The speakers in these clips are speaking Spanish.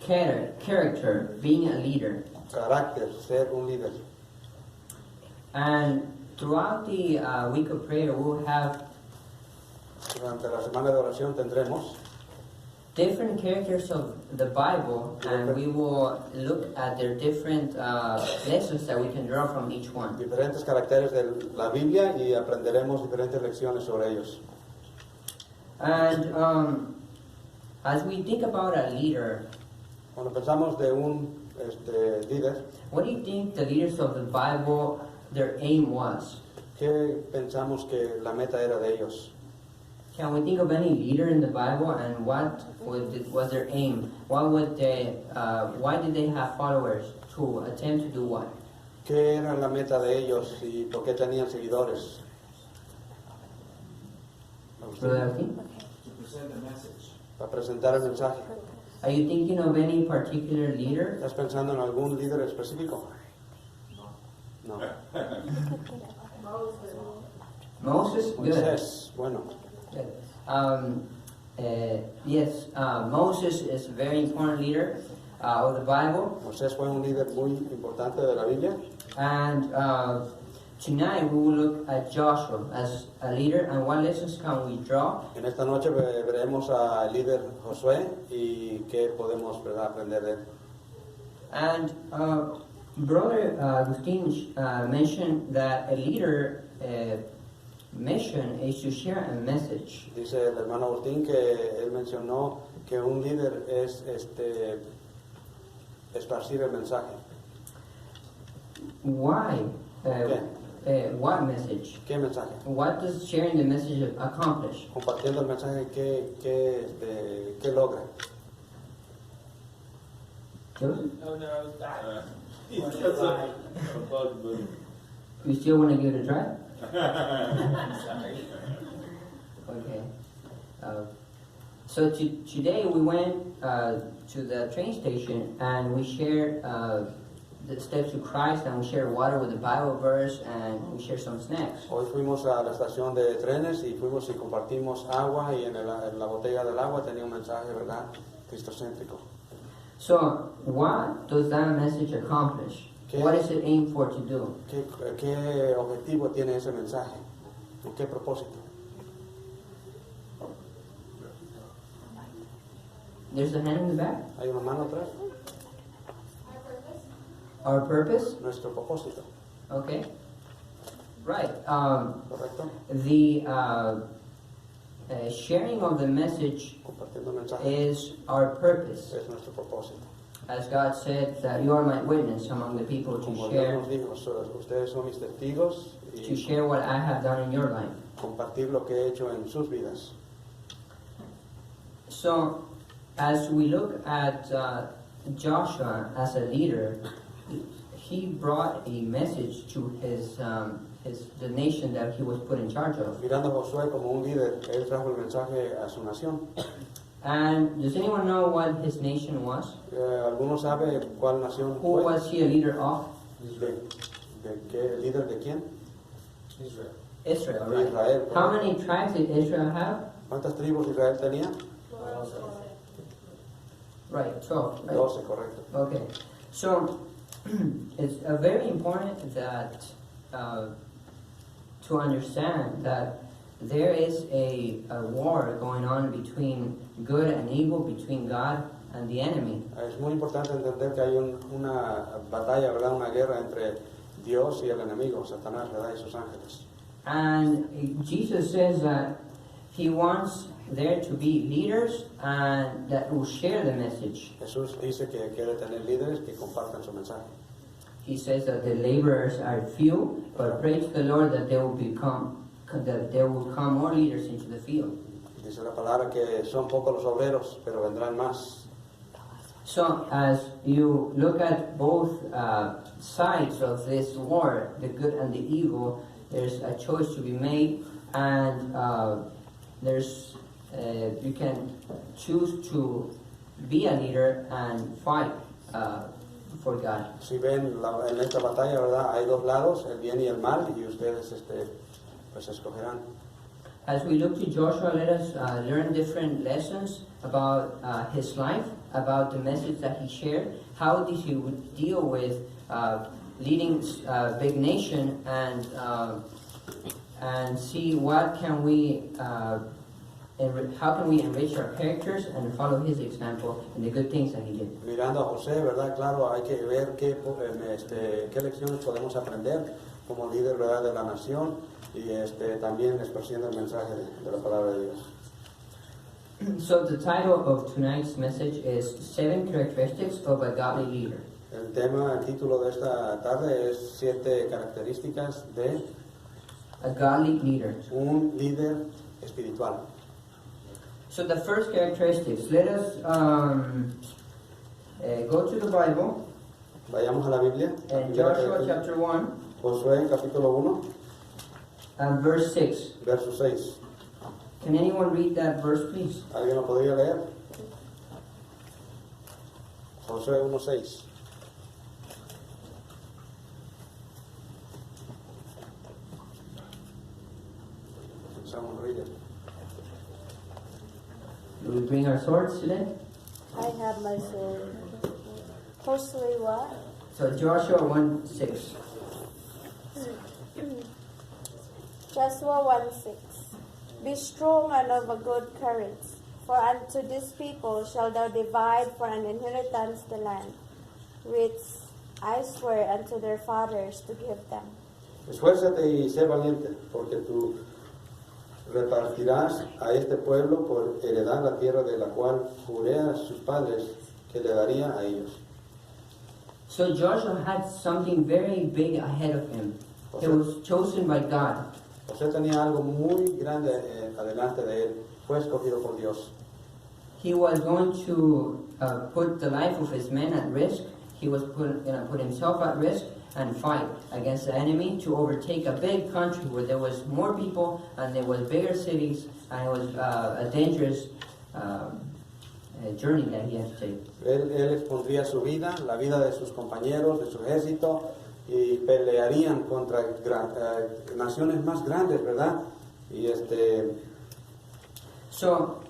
character, being a leader. Carácter, ser un líder. And throughout the week of prayer, we'll have Durante la semana de oración tendremos different characters of the Bible, and we will look at their different lessons that we can draw from each one. diferentes caracteres de la Biblia y aprenderemos diferentes lecciones sobre ellos. And as we think about a leader, Cuando pensamos de un líder, what do you think the leaders of the Bible, their aim was? ¿qué pensamos que la meta era de ellos? Can we think of any leader in the Bible, and what was their aim? What would they? Why did they have followers to attempt to do what? ¿Qué era la meta de ellos y por qué tenían seguidores? Brother Agustín? To present the message. Para presentar el mensaje. Are you thinking of any particular leader? ¿Estás pensando en algún líder específico? No. Moses? Good. Moisés, bueno. Good. Yes, Moses is a very important leader of the Bible. Moisés fue un líder muy importante de la Biblia. And tonight we will look at Joshua as a leader, and what lessons can we draw? En esta noche veremos al líder Josué y qué podemos, ¿verdad?, aprender de él. And Brother Agustin mentioned that a leader mission is to share a message. Dice el hermano Agustín que él mencionó que un líder es esparcir el mensaje. Why? What message? ¿Qué mensaje? What does sharing the message accomplish? Compartiendo el mensaje, ¿qué logra? Joseph? Oh no, I was dying. You still want to give it a try? Sorry. Okay. So today we went to the train station and we shared the steps to Christ, and we shared water with the Bible verse, and we shared some snacks. Hoy fuimos a la estación de trenes y fuimos y compartimos agua y en la botella del agua tenía un mensaje, ¿verdad?, cristocéntrico. So what does that message accomplish? ¿Qué? What is it aimed for to do? ¿Qué objetivo tiene ese mensaje? ¿Con qué propósito? There's a hand in the back. ¿Hay una mano atrás? Our purpose? Nuestro propósito, Okay. Right. ¿correcto? The sharing of the message Compartiendo el mensaje is our purpose. es nuestro propósito. As God said that you are my witness among the people Como to Dios share nos dijo, ustedes son mis testigos to y share what I have done in your life. compartir lo que he hecho en sus vidas. So, as we look at Joshua as a leader, he brought a message to the nation that he was put in charge of. Mirando a Josué como un líder, él trajo el mensaje a su nación. And does anyone know what his nation was? ¿Alguno sabe cuál nación Who fue? was he a leader of? ¿De qué líder de quién? Israel. Israel, De right? Israel. How many tribes did Israel have? ¿Cuántas tribus Israel tenía? Right, 12. Right? 12, correcto. Okay, so it's very important that to understand that there is a war going on between good and evil, between God and the enemy. Es muy importante entender que hay una batalla, ¿verdad? Una guerra entre Dios y el enemigo, Satanás, ¿verdad? Y sus ángeles. And Jesus says that he wants there to be leaders and that will share the message. Jesús dice que quiere tener líderes que compartan su mensaje. He says that the laborers are few, but praise the Lord that there will come more leaders into the field. Dice la palabra que son pocos los obreros, pero vendrán más. So, as you look at both sides of this war, the good and the evil, there's a choice to be made, and you can choose to be a leader and fight for God. Si ven en esta batalla, ¿verdad? Hay dos lados, el bien y el mal, y ustedes pues escogerán. As we look to Joshua, let us learn different lessons about his life. about the message that he shared, how did he would deal with leading a big nation and see what can we how can we enrich our characters and follow his example in the good things that he did. Mirando a José, ¿verdad? Claro, hay que ver qué lecciones podemos aprender como líder, ¿verdad?, de la nación y también esparciendo el mensaje de la palabra de Dios. So the title of tonight's message is 7 Characteristics of a Godly Leader. El título de esta tarde es 7 características de A godly leader. un líder espiritual. So the first characteristics, let us go to the Bible Vayamos a la Biblia. in Joshua chapter 1 Josué capítulo 1, and verse 6. verso 6. Can anyone read that verse, please? ¿Alguien lo podría leer? Josué 1:6. Someone read it. Do we bring our swords today? I have my sword. Firstly, what? So Joshua 1:6. Joshua 1:6. Be strong and of a good courage, for unto this people shall thou divide for an inheritance the land, which I swear unto their fathers to give them. Esfuérzate y sé valiente, porque tú repartirás a este pueblo por heredad la tierra de la cual juré a sus padres que le daría a ellos. So Joshua had something very big ahead of him. He was chosen by God. José tenía algo muy grande adelante de él, fue escogido por Dios. He was going to put the life of his men at risk. He was going to put himself at risk and fight against the enemy to overtake a big country where there was more people and there was bigger cities and it was a dangerous journey that he had to take. Él expondría su vida, la vida de sus compañeros, de su ejército, y pelearían contra naciones más grandes, ¿verdad? Y So,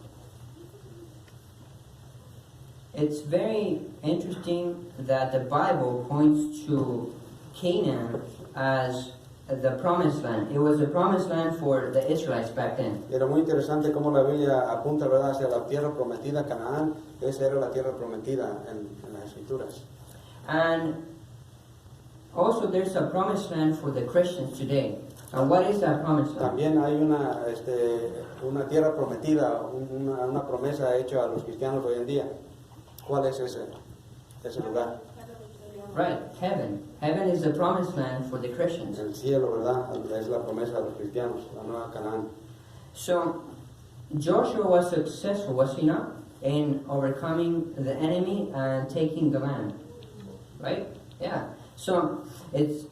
it's very interesting that the Bible points to Canaan as the promised land. It was the promised land for the Israelites back then. era muy interesante cómo la Biblia apunta, ¿verdad?, hacia la tierra prometida, Canaán. Esa era la tierra prometida en las Escrituras. And also there's a promised land for the Christians today. And what is that promised land? También hay una tierra prometida, una promesa hecha a los cristianos hoy en día. ¿Cuál es ese lugar? Right, heaven. Heaven is the promised land for the Christians. El cielo, ¿verdad? Es la promesa de los cristianos, la nueva Canaán. So, Joshua was successful, was he not, in overcoming the enemy and taking the land? Right? Yeah. So, it's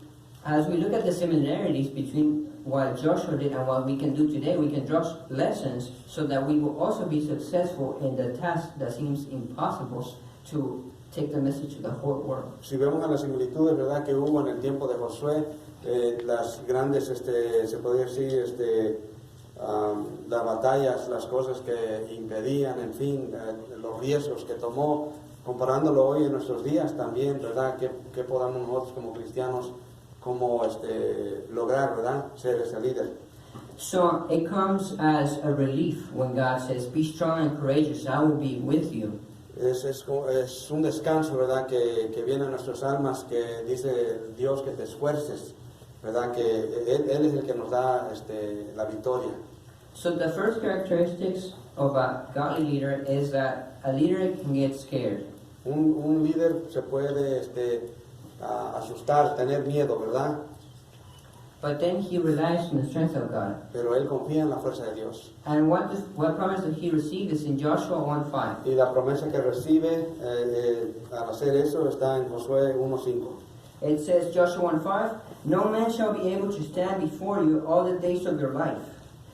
as we look at the similarities between what Joshua did and what we can do today, we can draw lessons so that we will also be successful in the task that seems impossible to take the message to the whole world. Si vemos a las similitudes, ¿verdad?, que hubo en el tiempo de Josué, las grandes, se podría decir, las batallas, las cosas que impedían, en fin, los riesgos que tomó, comparándolo hoy en nuestros días también, ¿verdad?, que podamos nosotros como cristianos, como lograr, ¿verdad?, ser ese líder. So it comes as a relief when God says, "Be strong and courageous, I will be with you." Es un descanso, ¿verdad?, que viene a nuestras almas, que dice Dios que te esfuerces, ¿verdad?, que Él es el que nos da la victoria. So the first characteristics of a godly leader is that a leader can get scared. Un líder se puede asustar, tener miedo, ¿verdad? But then he relies on the strength of God. Pero él confía en la fuerza de Dios. And what promise that he received is in Joshua 1:5. Y la promesa que recibe al hacer eso está en Josué 1:5. It says, Joshua 1:5, "No man shall be able to stand before you all the days of your life.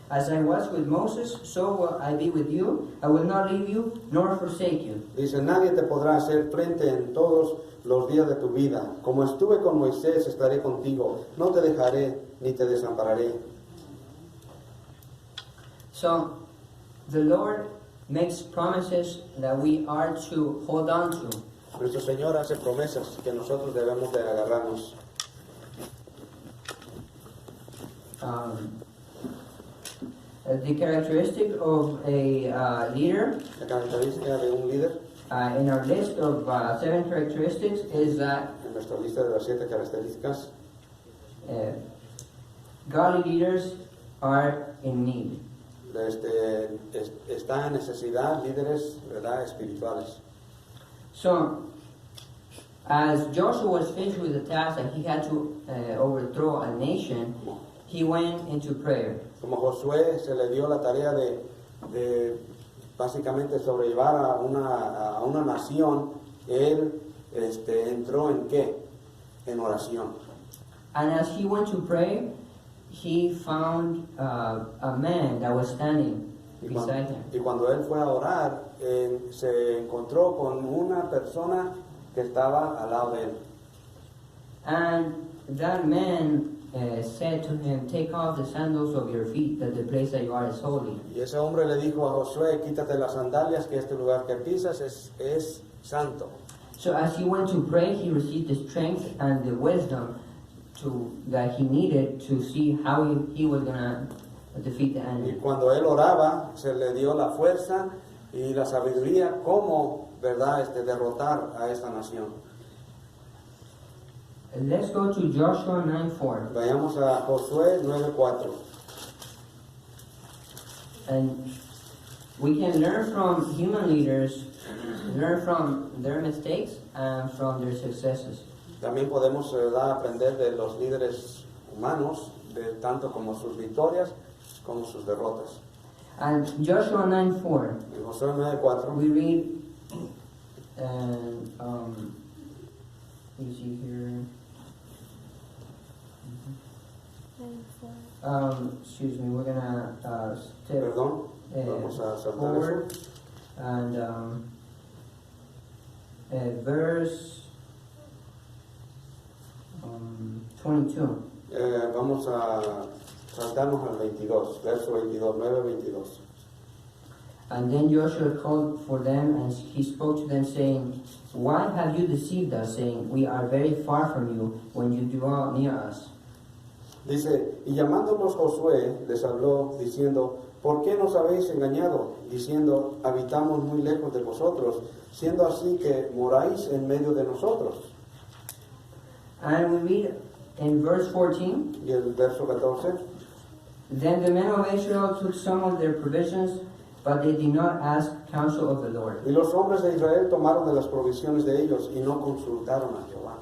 As I was with Moses, so will I be with you. I will not leave you nor forsake you." Dice, nadie te podrá hacer frente en todos los días de tu vida. Como estuve con Moisés, estaré contigo. No te dejaré ni te desampararé. So, the Lord makes promises that we are to hold on to. Nuestro Señor hace promesas que nosotros debemos de agarrarnos. The characteristic of a leader La característica de un líder, in our list of 7 characteristics is that en nuestra lista de las 7 características, godly leaders are in need. está en necesidad líderes, ¿verdad?, espirituales. So, as Joshua was finished with the task that he had to overthrow a nation, he went into prayer. Como Josué se le dio la tarea de básicamente sobrellevar a una nación, él entró en ¿qué? En oración. And as he went to pray, he found a man that was standing beside him. Y cuando él fue a orar, se encontró con una persona que estaba al lado de él. And that man said to him, "Take off the sandals of your feet, that the place that you are is holy." Y ese hombre le dijo a Josué, quítate las sandalias, que este lugar que pisas es santo. So as he went to pray, he received the strength and the wisdom that he needed to see how he was going to defeat the Y enemy. cuando él oraba, se le dio la fuerza y la sabiduría cómo, ¿verdad?, derrotar a esta nación. Let's go to Joshua 9:4. Vayamos a Josué 9:4. And we can learn from human leaders, learn from their mistakes and from their successes. También podemos, ¿verdad?, aprender de los líderes humanos, de tanto como sus victorias como sus derrotas. And Joshua 9:4, En Josué 9:4 we read, and you see here. Excuse me, we're gonna step Perdón, vamos a saltar forward eso. and verse 22. Vamos a saltarnos al 22, verso 22, 9:22. And then Joshua called for them, and he spoke to them, saying, "Why have you deceived us, saying, we are very far from you, when you dwell near us?" Dice, y llamándolos Josué, les habló diciendo, ¿por qué nos habéis engañado? Diciendo, habitamos muy lejos de vosotros, siendo así que moráis en medio de nosotros. And we read in verse 14, Y el verso 14, "Then the men of Israel took some of their provisions, but they did not ask counsel of the Lord." y los hombres de Israel tomaron de las provisiones de ellos y no consultaron a Jehová.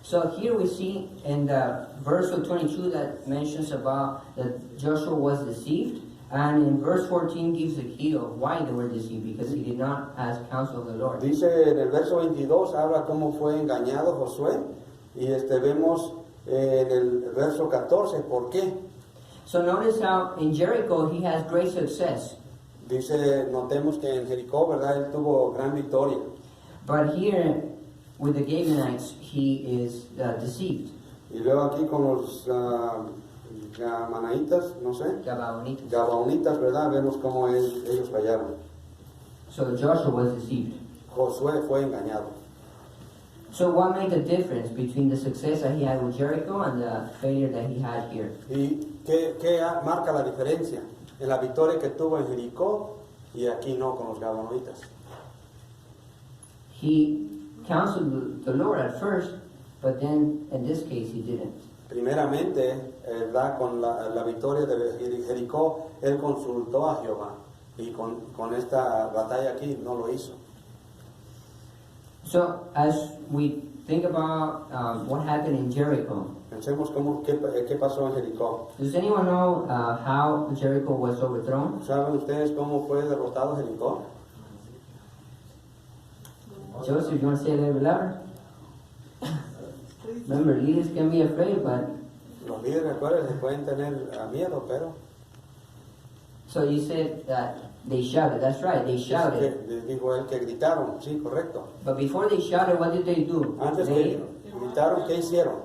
So here we see in the verse of 22 that mentions about that Joshua was deceived, and in verse 14 gives the key of why they were deceived, because he did not ask counsel of the Lord. Dice en el verso 22, habla cómo fue engañado Josué, y vemos en el verso 14, ¿por qué? So notice how in Jericho he has great success, Dice, notemos que en Jericó, ¿verdad?, él tuvo gran victoria. but here with the Gibeonites he is deceived. Y luego aquí con los Gamanaitas, no sé, Gabaonitas. Gabaonitas, ¿verdad?, vemos cómo ellos fallaron. So Joshua was deceived. Josué fue engañado. So what made the difference between the success that he had with Jericho and the failure that he had here? ¿Y qué marca la diferencia? En la victoria que tuvo en Jericó y aquí no con los Gabaonitas. He counseled the Lord at first, but then in this case he didn't. Primeramente, ¿verdad?, con la victoria de Jericó, él consultó a Jehová. Y con esta batalla aquí no lo hizo. So as we think about what happened in Jericho, Pensemos qué pasó en Jericó. does anyone know how Jericho was overthrown? ¿Saben ustedes cómo fue derrotado Jericó? Joseph, you want to say it a little bit louder? Remember, leaders can be afraid, but Los líderes, recuerden, pueden tener miedo, pero so you said that they shouted. That's right, they shouted. dijo él que gritaron, sí, correcto. But before they shouted, what did they do? Antes que gritaron, ¿qué hicieron?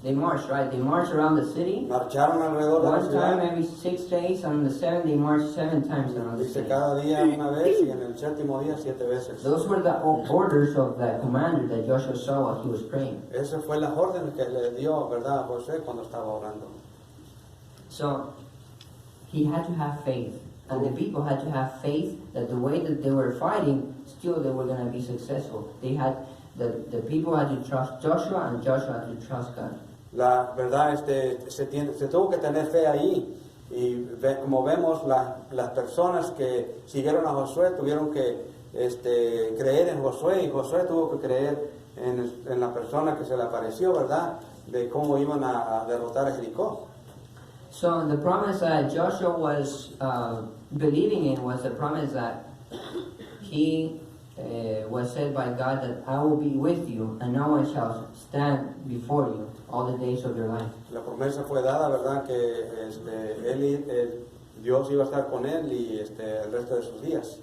They marched, right? They marched around the city. Marcharon alrededor de la One time ciudad. every 6 days. On the 7th, they marched 7 times around the Dice city. cada día una vez y en el séptimo día 7 veces. Those were the orders of the commander that Joshua saw while he was praying. Esa fue la orden que le dio, ¿verdad?, a José cuando estaba orando. So he had to have faith. And the people had to have faith that the way that they were fighting, still they were going to be successful. They had the people had to trust Joshua, and Joshua had to trust God. La verdad, se tuvo que tener fe ahí. Y como vemos, las personas que siguieron a Josué tuvieron que creer en Josué, y Josué tuvo que creer en la persona que se le apareció, ¿verdad?, de cómo iban a derrotar a Jericó. So the promise that Joshua was believing in was the promise that he was said by God that I will be with you and no one shall stand before you all the days of your life. La promesa fue dada, ¿verdad?, que Dios iba a estar con él y el resto de sus días.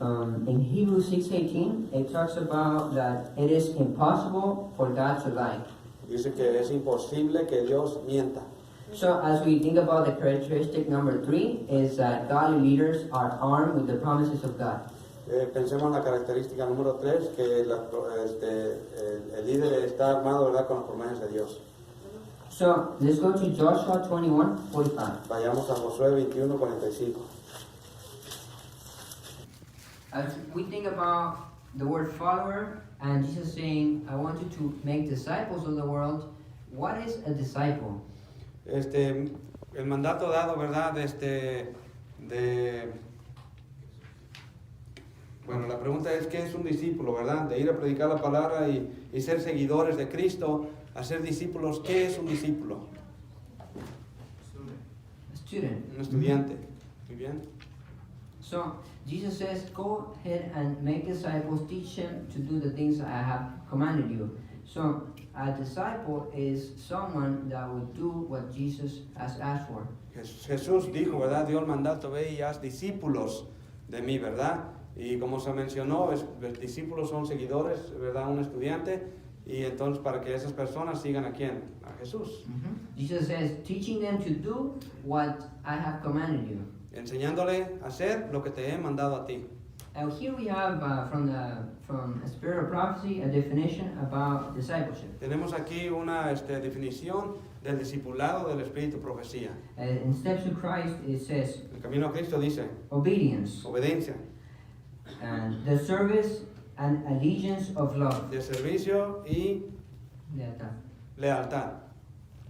In Hebrews 6:18, it talks about that it is impossible for God to lie. Dice que es imposible que Dios mienta. So as we think about the characteristic number 3 is that godly leaders are armed with the promises of God. Pensemos en la característica número 3, que el líder está armado, ¿verdad?, con las promesas de Dios. So let's go to Joshua 21:45. Vayamos a Josué 21:45. As we think about the word follower and Jesus saying, I want you to make disciples of the world, what is a disciple? El mandato dado, ¿verdad?, bueno, la pregunta es, ¿qué es un discípulo, verdad? De ir a predicar la palabra y ser seguidores de Cristo, a ser discípulos. ¿Qué es un discípulo? A student. Un estudiante. Muy bien. So Jesus says, go ahead and make disciples, teach them to do the things I have commanded you. So a disciple is someone that will do what Jesus has asked for. Jesús dijo, ¿verdad?, dio el mandato, ve y haz discípulos de mí, ¿verdad? Y como se mencionó, los discípulos son seguidores, ¿verdad?, un estudiante, y entonces para que esas personas sigan ¿a quién? A Jesús. Jesus says, teaching them to do what I have commanded you. Enseñándole a hacer lo que te he mandado a ti. Now here we have from a Spirit of Prophecy a definition about discipleship. Tenemos aquí una definición del discipulado del Espíritu Profecía. In Steps to Christ it says El camino a Cristo dice, obedience obediencia, and the service and allegiance of love. de servicio y Lealtad. lealtad,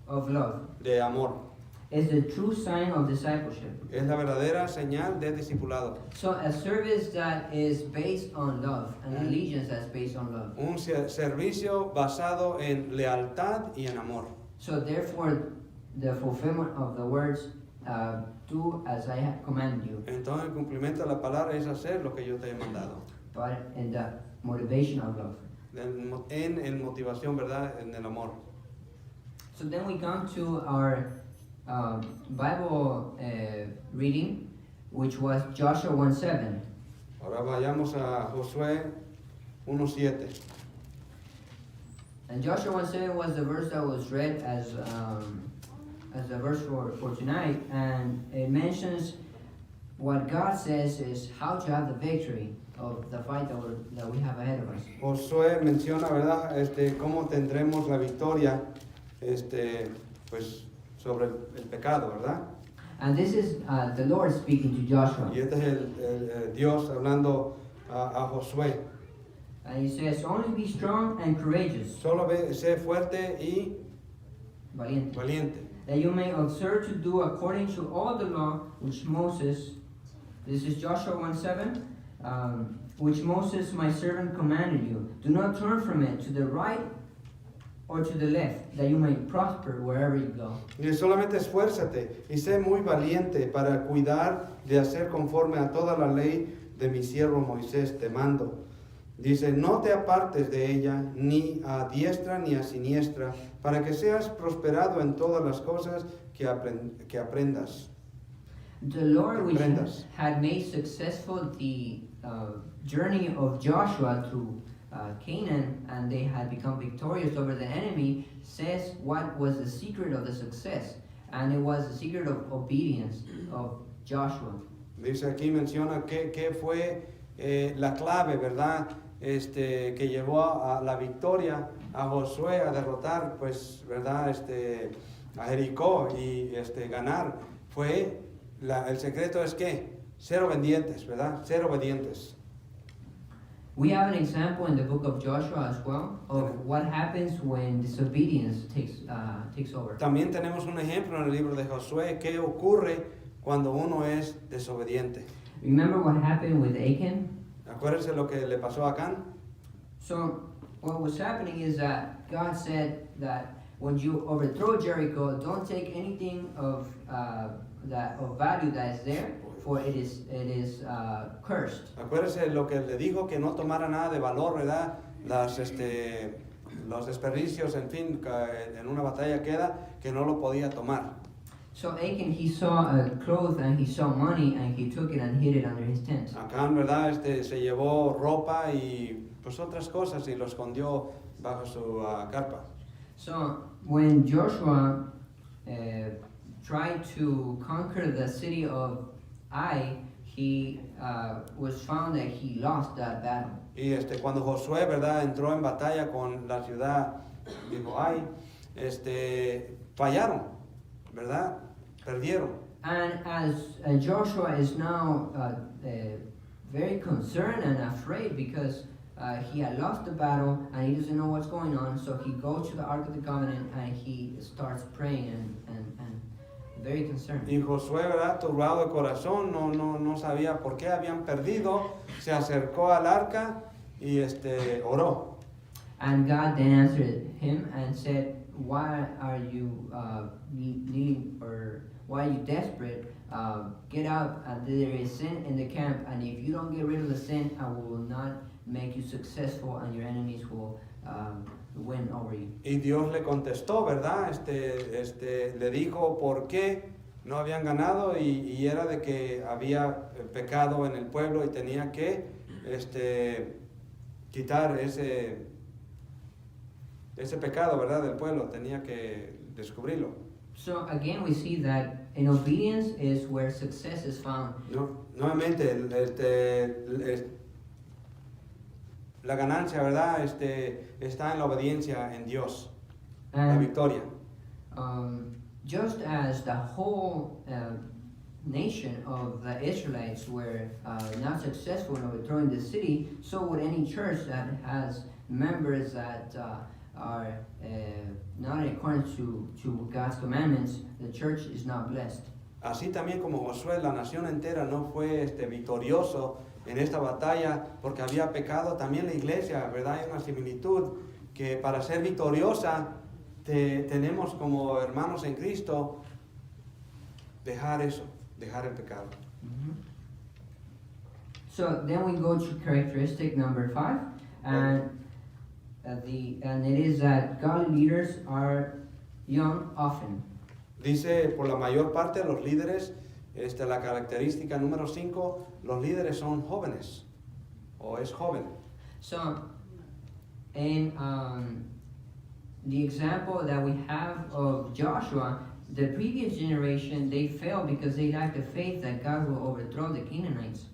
Of love de amor. is the true sign of discipleship. Es la verdadera señal de discipulado. So a service that is based on love, an allegiance that's based on love. Un servicio basado en lealtad y en amor. So therefore, the fulfillment of the words, do as I have commanded you, Entonces el cumplimiento de la palabra es hacer lo que yo te he mandado. but in the motivation of love. En motivación, ¿verdad?, en el amor. So then we come to our Bible reading, which was Joshua 1:7. Ahora vayamos a Josué 1:7. And Joshua 1:7 was the verse that was read as the verse for tonight, and it mentions what God says is how to have the victory of the fight that we have ahead of us. Josué menciona, ¿verdad?, cómo tendremos la victoria, pues, sobre el pecado, ¿verdad? And this is the Lord speaking to Joshua. Y este es el Dios hablando a Josué. And he says, only be strong and courageous, Solo sé fuerte y valiente, valiente, that you may observe to do according to all the law which Moses, this is Joshua 1:7, which Moses my servant commanded you. Do not turn from it to the right or to the left, that you may prosper wherever you go. y solamente esfuérzate y sé muy valiente para cuidar de hacer conforme a toda la ley de mi siervo Moisés te mando. Dice, no te apartes de ella, ni a diestra ni a siniestra, para que seas prosperado en todas las cosas que aprendas. The Lord, which Aprendas. had made successful the journey of Joshua through Canaan and they had become victorious over the enemy, says what was the secret of the success. And it was the secret of obedience of Joshua. Dice aquí, menciona que fue la clave, ¿verdad? Que llevó a la victoria a Josué a derrotar, pues, ¿verdad? A Jericó y ganar. Fue, el secreto es que ser obedientes, ¿verdad? Ser obedientes. We have an example in the book of Joshua as well of what happens when disobedience takes over. También tenemos un ejemplo en el libro de Josué, qué ocurre cuando uno es desobediente. Remember what happened with Achan? Acuérdense lo que le pasó a Acán. So what was happening is that God said that when you overthrow Jericho, don't take anything of value that is there, for it is cursed. Acuérdense lo que le dijo, que no tomara nada de valor, ¿verdad? Los desperdicios, en fin, que en una batalla queda, que no lo podía tomar. So Achan, he saw a cloth and he saw money and he took it and hid it under his tent. Acán, ¿verdad? Se llevó ropa y pues otras cosas y lo escondió bajo su carpa. So when Joshua tried to conquer the city of Ai, he was found that he lost that battle. Y cuando Josué, ¿verdad? Entró en batalla con la ciudad, dijo, Ai, fallaron, ¿verdad? Perdieron. And as Joshua is now very concerned and afraid because he had lost the battle and he doesn't know what's going on, so he goes to the Ark of the Covenant and he starts praying and very concerned. Y Josué, ¿verdad? Turbado de corazón, no sabía por qué habían perdido, se acercó al arca y oró. And God then answered him and said, "Why are you needing, or why are you desperate? Get up, and there is sin in the camp, and if you don't get rid of the sin, I will not make you successful, and your enemies will win over you." Y Dios le contestó, ¿verdad? Le dijo por qué no habían ganado y era de que había pecado en el pueblo y tenía que quitar ese pecado, ¿verdad? Del pueblo, tenía que descubrirlo. So again, we see that in obedience is where success is found. No, nuevamente, la ganancia, ¿verdad? Está en la obediencia en Dios, la And victoria. just as the whole nation of the Israelites were not successful in overthrowing the city, so would any church that has members that are not in accordance to God's commandments. The church is not blessed. Así también como Josué, la nación entera no fue victorioso en esta batalla porque había pecado, también la iglesia, ¿verdad? Hay una similitud que para ser victoriosa tenemos como hermanos en Cristo dejar eso, dejar el pecado. So then we go to characteristic number 5, and it is that godly leaders are young often. Dice, por la mayor parte de los líderes, la característica número 5, los líderes son jóvenes, o es joven. So, in the example that we have of Joshua, the previous generation, they failed because they lacked the faith that God will overthrow the Canaanites.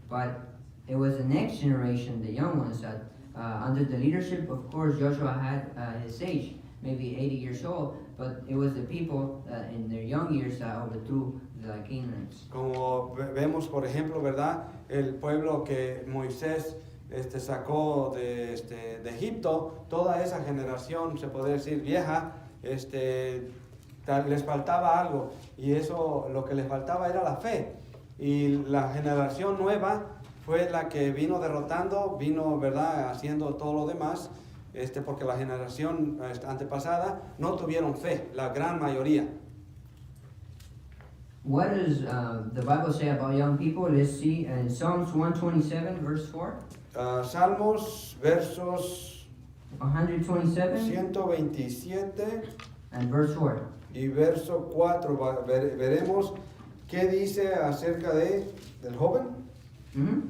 But it was the next generation, the young ones, that under the leadership, of course, Joshua had his age, maybe 80 years old, but it was the people in their young years that overthrew the Canaanites. Como vemos, por ejemplo, ¿verdad? El pueblo que Moisés sacó de Egipto, toda esa generación, se podría decir vieja, les faltaba algo, y eso, lo que les faltaba era la fe. Y la generación nueva fue la que vino derrotando, ¿verdad? Haciendo todo lo demás, porque la generación antepasada no tuvieron fe, la gran mayoría. What does the Bible say about young people? Let's see in Psalms 127, verse 4. Salmos, versos 127 127 and verse 4. y verso 4. Veremos qué dice acerca del joven. Mm-hmm.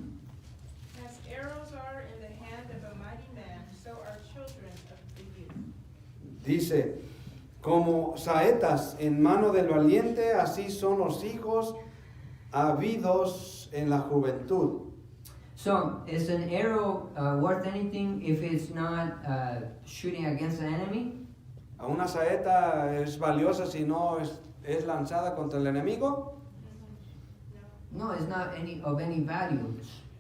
As arrows are in the hand of a mighty man, children of the youth. Dice, como saetas en mano del valiente, así son los hijos habidos en la juventud. So, is an arrow worth anything if it's not shooting against the enemy? A una saeta es valiosa si no es lanzada contra el enemigo, No, it's not of any value.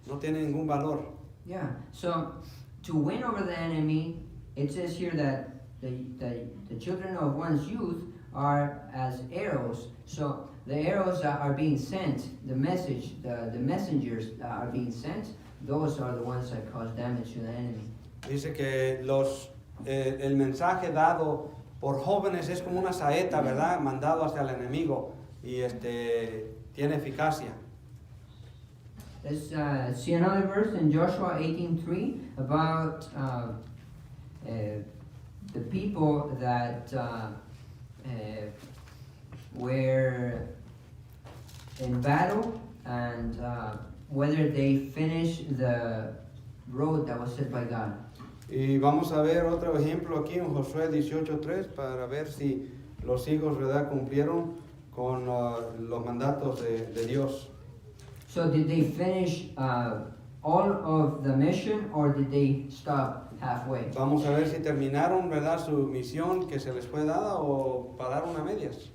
no tiene ningún valor. Yeah. So, to win over the enemy, it says here that the children of one's youth are as arrows. So, the arrows that are being sent, the message, the messengers that are being sent, those are the ones that cause damage to the enemy. Dice que el mensaje dado por jóvenes es como una saeta, ¿verdad? Mandado hacia el enemigo y tiene eficacia. Let's see another verse in Joshua 18:3 about the people that were in battle and whether they finished the road that was set by God. Y vamos a ver otro ejemplo aquí en Josué 18:3 para ver si los hijos, ¿verdad?, cumplieron con los mandatos de Dios. So did they finish all of the mission or did they stop halfway? Vamos a ver si terminaron, ¿verdad?, su misión que se les fue dada o pararon a medias.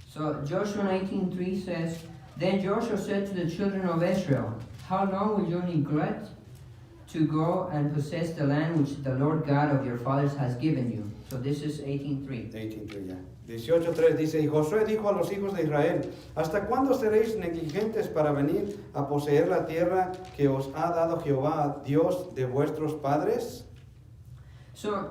So Joshua 19:3 says, Then Joshua said to the children of Israel, How long will you neglect to go and possess the land which the Lord God of your fathers has given you? So this is 18:3. 18:3 ya. 18:3 dice, y Josué dijo a los hijos de Israel, ¿hasta cuándo seréis negligentes para venir a poseer la tierra que os ha dado Jehová, Dios de vuestros padres? So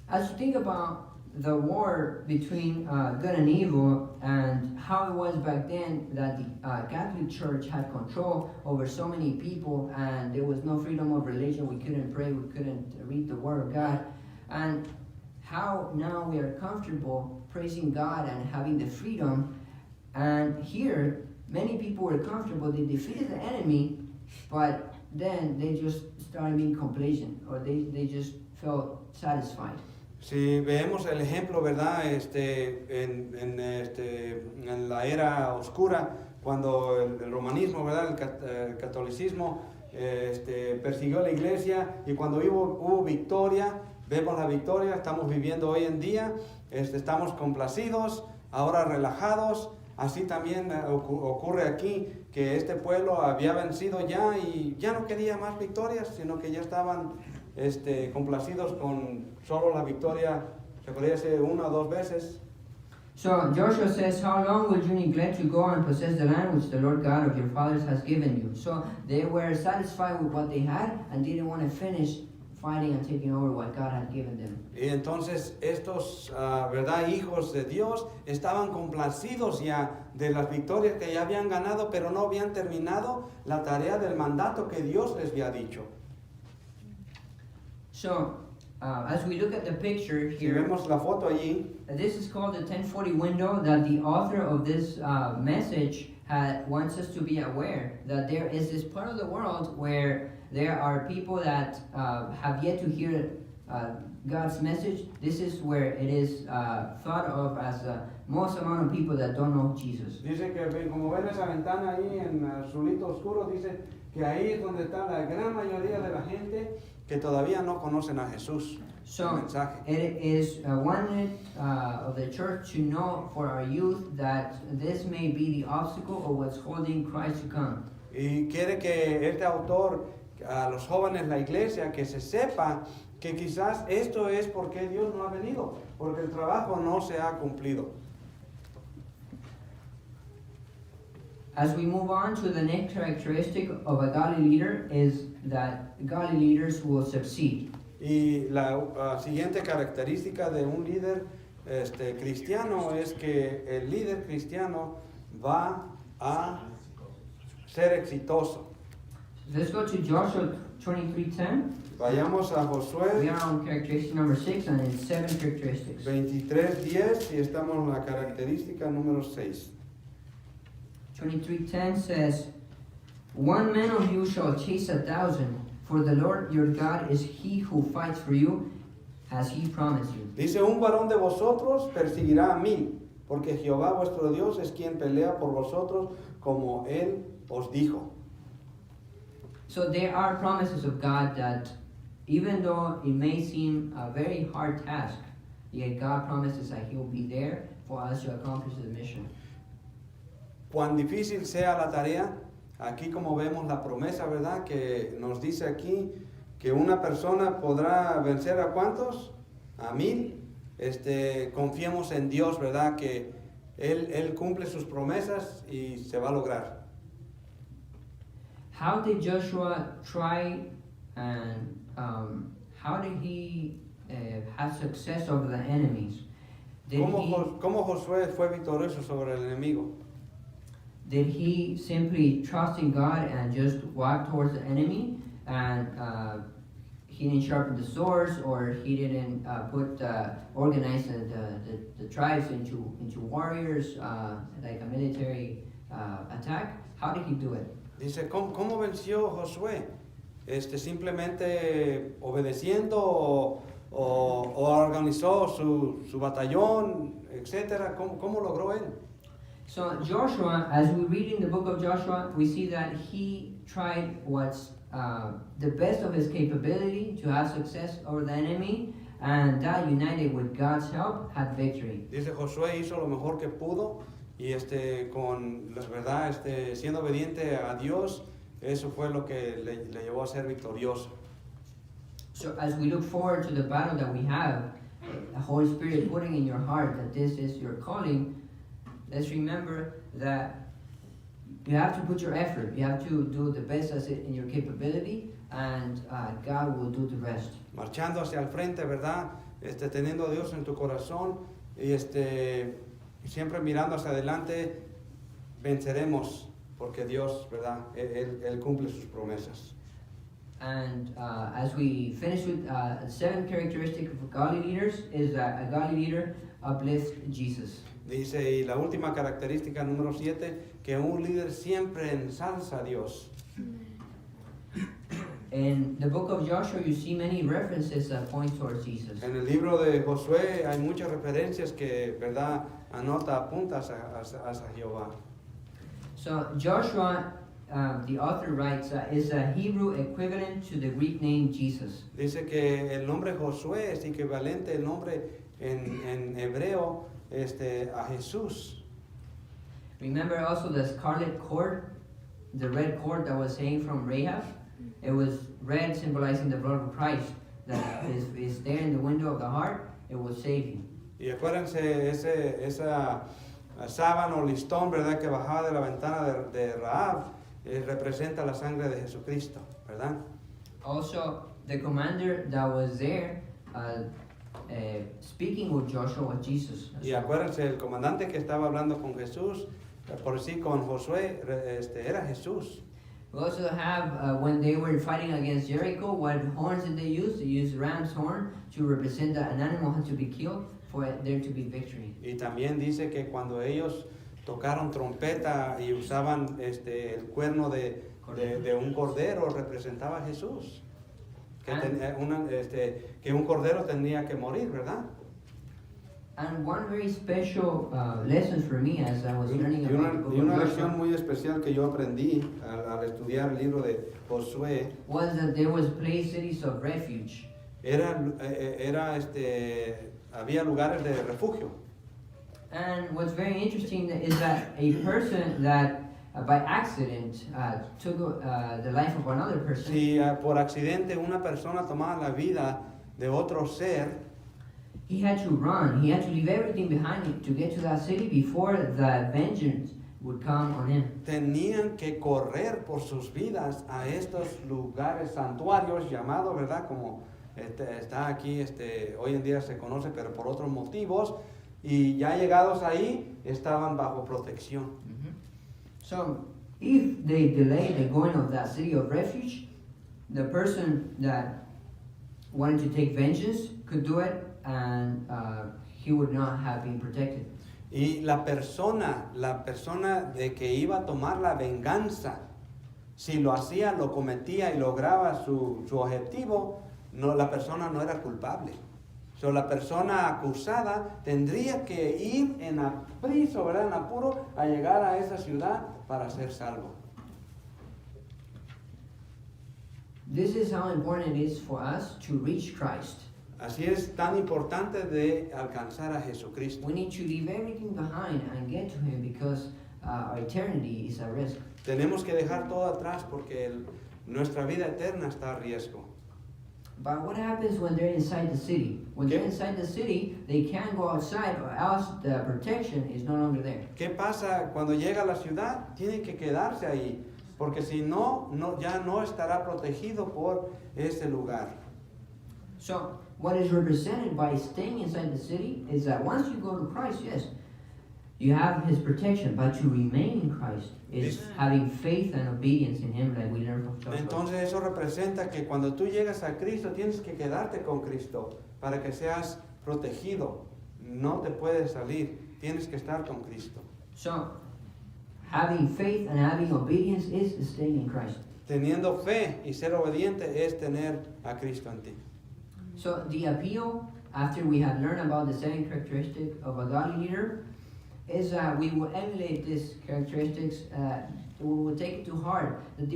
as you think about the war between good and evil and how it was back then that the Catholic Church had control over so many people and there was no freedom of religion, we couldn't pray, we couldn't read the Word of God, and how now we are comfortable praising God and having the freedom, and here many people were comfortable, they defeated the enemy, but then they just started being complacent or they just felt satisfied. Si vemos el ejemplo, ¿verdad?, en la era oscura, cuando el romanismo, ¿verdad?, el catolicismo persiguió a la iglesia, y cuando hubo victoria, vemos la victoria, estamos viviendo hoy en día, estamos complacidos, ahora relajados. Así también ocurre aquí, que este pueblo había vencido ya y ya no quería más victorias, sino que ya estaban complacidos con solo la victoria, se podría decir 1 o 2 veces. So Joshua says, How long will you neglect to go and possess the land which the Lord God of your fathers has given you? So they were satisfied with what they had and didn't want to finish fighting and taking over what God had given them. Y entonces estos, ¿verdad?, hijos de Dios estaban complacidos ya de las victorias que ya habían ganado, pero no habían terminado la tarea del mandato que Dios les había dicho. So as we look at the picture Si here, vemos la foto allí, this is called the 1040 window that the author of this message wants us to be aware that there is this part of the world where there are people that have yet to hear God's message. This is where it is thought of as the most amount of people that don't know Jesus. dice que como ven esa ventana ahí en azulito oscuro, dice que ahí es donde está la gran mayoría de la gente que todavía no conocen a Jesús. El So mensaje. it is wanted of the church to know for our youth that this may be the obstacle of what's holding Christ to come. Y quiere que este autor, a los jóvenes, la iglesia, que se sepa que quizás esto es porque Dios no ha venido, porque el trabajo no se ha cumplido. As we move on to the next characteristic of a godly leader is that godly leaders will succeed. Y la siguiente característica de un líder cristiano es que el líder cristiano va a ser exitoso. Let's go to Joshua 23:10. Vayamos a We Josué are on characteristic number 6 and it's 7 characteristics. 23:10 y estamos en la característica número 6. 23:10 says, One man of you shall chase 1,000, For the Lord your God is he who fights for you, as he promised you. Dice, un varón de vosotros perseguirá a 1000, porque Jehová vuestro Dios es quien pelea por vosotros, como él os dijo. So there are promises of God that even though it may seem a very hard task, yet God promises that he will be there for us to accomplish the mission. Cuán difícil sea la tarea, aquí como vemos la promesa, ¿verdad? Que nos dice aquí que una persona podrá vencer a ¿cuántos? A 1000. Confiemos en Dios, ¿verdad? Que Él cumple sus promesas y se va a lograr. How did Joshua try and how did he have success over the enemies? ¿Cómo Josué fue victorioso sobre el enemigo? Did he simply trust in God and just walk towards the enemy and he didn't sharpen the swords, or he didn't organize the tribes into warriors like a military attack? How did he do it? Dice, ¿cómo venció Josué? Simplemente obedeciendo o organizó su batallón, etcétera. ¿Cómo logró él? So Joshua, as we read in the book of Joshua, we see that he tried what's the best of his capability to have success over the enemy, and that united with God's help had victory. Dice, Josué hizo lo mejor que pudo y con la verdad, siendo obediente a Dios, eso fue lo que le llevó a ser victorioso. So as we look forward to the battle that we have, the Holy Spirit putting in your heart that this is your calling, let's remember that you have to put your effort. You have to do the best as in your capability, and God will do the rest. Marchando hacia el frente, ¿verdad? Teniendo a Dios en tu corazón y siempre mirando hacia adelante, venceremos porque Dios, ¿verdad? Él cumple sus promesas. And as we finish with 7 characteristics of godly leaders is that a godly leader uplifts Jesus. Dice, y la última característica número 7, que un líder siempre ensalza a Dios. In the book of Joshua, you see many references that point towards Jesus. En el libro de Josué hay muchas referencias que, ¿verdad?, apunta hacia Jehová. So Joshua, the author writes, is a Hebrew equivalent to the Greek name Jesus. Dice que el nombre Josué es equivalente el nombre en hebreo a Jesús. Remember also the scarlet cord, the red cord that was hanging from Rahab? It was red, symbolizing the blood of Christ that is there in the window of the heart. It will save you. Y acuérdense esa sábana o listón, ¿verdad?, que bajaba de la ventana de Rahab, representa la sangre de Jesucristo, ¿verdad? Also, the commander that was there speaking with Joshua was Jesus. Y acuérdense, el comandante que estaba hablando con Jesús, por sí con Josué, era Jesús. We also have, when they were fighting against Jericho, what horns did they use? They used ram's horn to represent that an animal had to be killed for there to be victory. Y también dice que cuando ellos tocaron trompeta y usaban el cuerno de un cordero, representaba a Jesús. Que un cordero tenía que morir, ¿verdad? And one very special lesson for me as I was learning about the book Y una of lección Joshua muy especial que yo aprendí al estudiar el libro de Josué was that there was place cities of refuge. había lugares de refugio. And what's very interesting is that a person that by accident took the life of another person, Si por accidente una persona tomaba la vida de otro ser, he had to run. He had to leave everything behind him to get to that city before the vengeance would come on him. tenían que correr por sus vidas a estos lugares santuarios llamados, ¿verdad? Como está aquí, hoy en día se conoce, pero por otros motivos. Y ya llegados ahí, estaban bajo protección. So, if they delayed the going of that city of refuge, the person that wanted to take vengeance could do it, and he would not have been protected. Y la persona de que iba a tomar la venganza, si lo hacía, lo cometía y lograba su objetivo, no, la persona no era culpable. So, la persona acusada tendría que ir en aprieto, ¿verdad? En apuro, a llegar a esa ciudad para ser salvo. This is how important it is for us to reach Christ. Así es tan importante de alcanzar a Jesucristo. We need to leave everything behind and get to Him because our eternity is at risk. Tenemos que dejar todo atrás porque nuestra vida eterna está a riesgo. But what happens when they're inside the city? When they're inside the city, they can't go outside or else the protection is no longer there. ¿Qué pasa cuando llega a la ciudad? Tiene que quedarse ahí, porque si no, ya no estará protegido por ese lugar. So, what is represented by staying inside the city is that once you go to Christ, yes, you have His protection, but to remain in Christ is having faith and obedience in Him, like we learned from Joshua. Entonces eso representa que cuando tú llegas a Cristo tienes que quedarte con Cristo para que seas protegido. No te puedes salir, tienes que estar con Cristo. So, having faith and having obedience is staying in Christ. Teniendo fe y ser obediente es tener a Cristo en ti. So, the appeal, after we have learned about the 7 characteristics of a godly leader, is that we will emulate these characteristics, we will take it to heart, that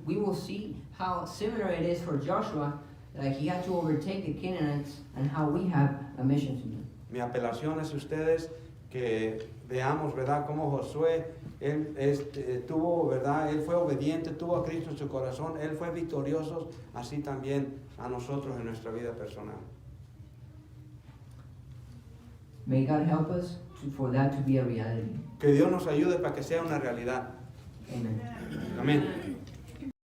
we will see how similar it is for Joshua, that he had to overtake the Canaanites, and how we have a mission to do. Mi apelación es a ustedes que veamos, ¿verdad?, cómo Josué, él tuvo, ¿verdad?, él fue obediente, tuvo a Cristo en su corazón, él fue victorioso, así también a nosotros en nuestra vida personal. May God help us for that to be a reality. Que Dios nos ayude para que sea una realidad. Amen. Amén.